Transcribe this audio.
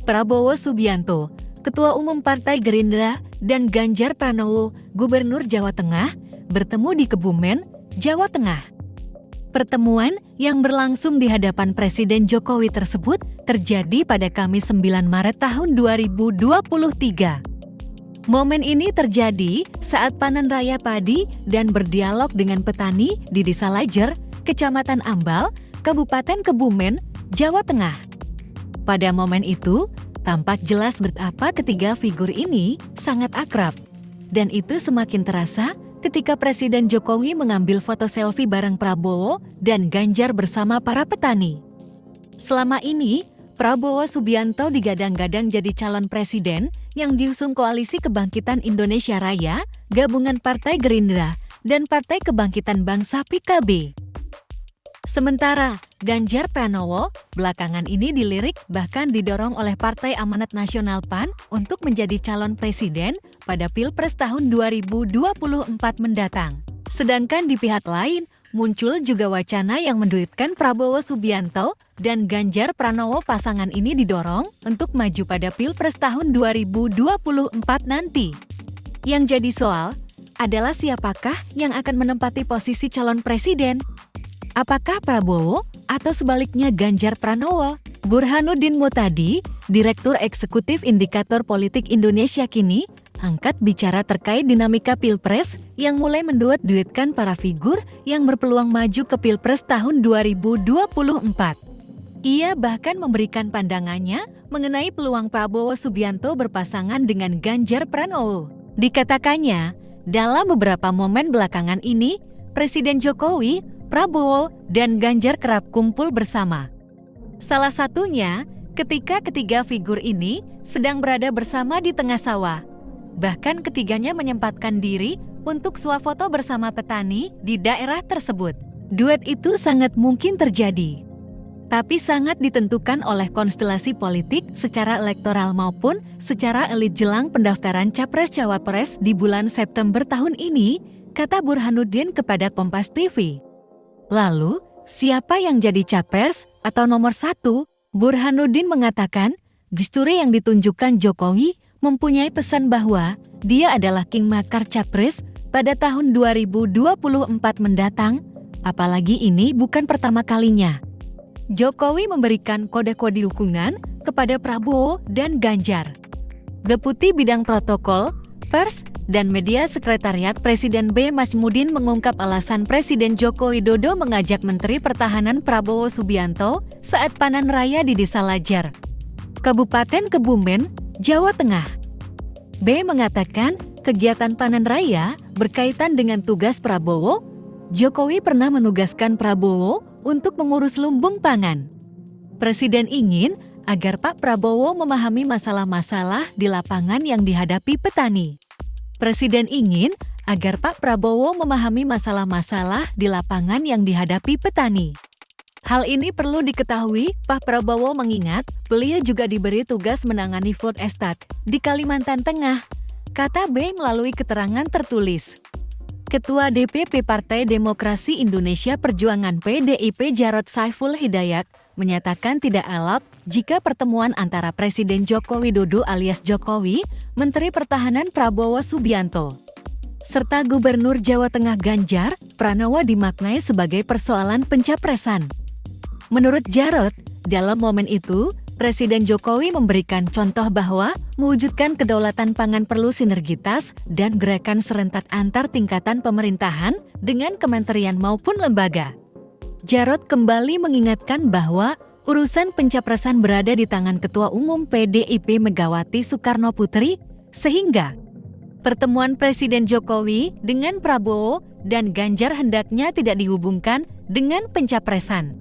Prabowo Subianto, Ketua Umum Partai Gerindra, dan Ganjar Pranowo, Gubernur Jawa Tengah, bertemu di Kebumen, Jawa Tengah. Pertemuan yang berlangsung di hadapan Presiden Jokowi tersebut terjadi pada Kamis 9 Maret tahun 2023. Momen ini terjadi saat panen raya padi dan berdialog dengan petani di Desa Lajer, Kecamatan Ambal, Kabupaten Kebumen, Jawa Tengah. Pada momen itu, tampak jelas betapa ketiga figur ini sangat akrab. Dan itu semakin terasa ketika Presiden Jokowi mengambil foto selfie bareng Prabowo dan Ganjar bersama para petani. Selama ini, Prabowo Subianto digadang-gadang jadi calon presiden yang diusung Koalisi Kebangkitan Indonesia Raya, gabungan Partai Gerindra, dan Partai Kebangkitan Bangsa PKB. Sementara, Ganjar Pranowo belakangan ini dilirik bahkan didorong oleh Partai Amanat Nasional PAN untuk menjadi calon presiden pada Pilpres tahun 2024 mendatang. Sedangkan di pihak lain, muncul juga wacana yang menduitkan Prabowo Subianto dan Ganjar Pranowo pasangan ini didorong untuk maju pada Pilpres tahun 2024 nanti. Yang jadi soal adalah siapakah yang akan menempati posisi calon presiden? Apakah Prabowo atau sebaliknya Ganjar Pranowo? Burhanuddin Muhtadi, Direktur Eksekutif Indikator Politik Indonesia kini, angkat bicara terkait dinamika Pilpres yang mulai menduet-duetkan para figur yang berpeluang maju ke Pilpres tahun 2024. Ia bahkan memberikan pandangannya mengenai peluang Prabowo Subianto berpasangan dengan Ganjar Pranowo. Dikatakannya, dalam beberapa momen belakangan ini, Presiden Jokowi, Prabowo, dan Ganjar kerap kumpul bersama. Salah satunya ketika ketiga figur ini sedang berada bersama di tengah sawah. Bahkan ketiganya menyempatkan diri untuk swafoto bersama petani di daerah tersebut. Duet itu sangat mungkin terjadi, tapi sangat ditentukan oleh konstelasi politik secara elektoral maupun secara elit jelang pendaftaran Capres-Cawapres di bulan September tahun ini, kata Burhanuddin kepada Kompas TV. Lalu, siapa yang jadi capres atau nomor satu? Burhanuddin mengatakan, gestur yang ditunjukkan Jokowi mempunyai pesan bahwa dia adalah kingmaker capres pada tahun 2024 mendatang, apalagi ini bukan pertama kalinya. Jokowi memberikan kode-kode dukungan kepada Prabowo dan Ganjar. Deputi Bidang Protokol, Pers, dan Media Sekretariat Presiden B. Majmudin mengungkap alasan Presiden Joko Widodo mengajak Menteri Pertahanan Prabowo Subianto saat panen raya di Desa Lajar, Kabupaten Kebumen, Jawa Tengah. B. mengatakan kegiatan panen raya berkaitan dengan tugas Prabowo. Jokowi pernah menugaskan Prabowo untuk mengurus lumbung pangan. Presiden ingin agar Pak Prabowo memahami masalah-masalah di lapangan yang dihadapi petani. Presiden ingin agar Pak Prabowo memahami masalah-masalah di lapangan yang dihadapi petani. Hal ini perlu diketahui, Pak Prabowo mengingat beliau juga diberi tugas menangani food estate di Kalimantan Tengah, kata B melalui keterangan tertulis. Ketua DPP Partai Demokrasi Indonesia Perjuangan PDIP Jarod Saiful Hidayat menyatakan tidak elok jika pertemuan antara Presiden Joko Widodo alias Jokowi, Menteri Pertahanan Prabowo Subianto, serta Gubernur Jawa Tengah Ganjar Pranowo dimaknai sebagai persoalan pencapresan. Menurut Jarod, dalam momen itu, Presiden Jokowi memberikan contoh bahwa mewujudkan kedaulatan pangan perlu sinergitas dan gerakan serentak antar tingkatan pemerintahan dengan kementerian maupun lembaga. Jarod kembali mengingatkan bahwa urusan pencapresan berada di tangan Ketua Umum PDIP Megawati Soekarno Putri, sehingga pertemuan Presiden Jokowi dengan Prabowo dan Ganjar hendaknya tidak dihubungkan dengan pencapresan.